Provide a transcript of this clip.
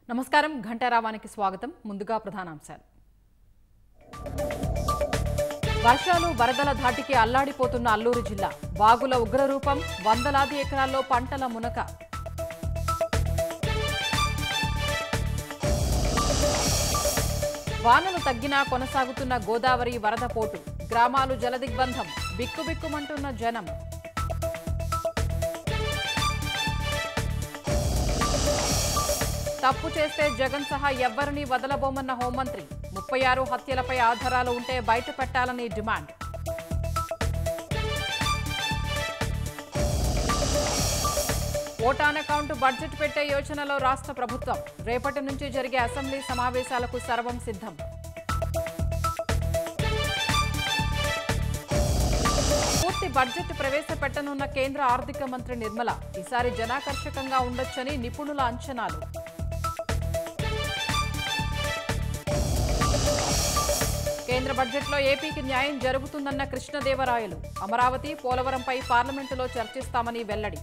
నమస్కారం ఘంటారావానికి స్వాగతం. ముందుగా ప్రధానాంశాలు. వర్షాలు వరదల ధాటికి అల్లాడిపోతున్న అల్లూరు జిల్లా. వాగుల ఉగ్రరూపం, వందలాది ఎకరాల్లో పంటల మునక. వానలు తగ్గినా కొనసాగుతున్న గోదావరి వరద పోటు. గ్రామాలు జలదిగ్బంధం, బిక్కుబిక్కుమంటున్న జనం. తప్పు చేస్తే జగన్ సహా ఎవ్వరినీ వదలబోమన్న హోంమంత్రి. 36 హత్యలపై ఆధారాలు ఉంటే బయట పెట్టాలని డిమాండ్. ఓటాన్ అకౌంట్ బడ్జెట్ పెట్టే యోచనలో రాష్ట్ర ప్రభుత్వం. రేపటి నుంచి జరిగే అసెంబ్లీ సమావేశాలకు సర్వం సిద్ధం. పూర్తి బడ్జెట్ ప్రవేశపెట్టనున్న కేంద్ర ఆర్థిక మంత్రి నిర్మల. ఈసారి జనాకర్షకంగా ఉండొచ్చని నిపుణుల అంచనాలు. కేంద్ర బడ్జెట్లో ఏపీకి న్యాయం జరుగుతుందన్న కృష్ణదేవరాయలు. అమరావతి, పోలవరంపై పార్లమెంటులో చర్చిస్తామని వెల్లడి.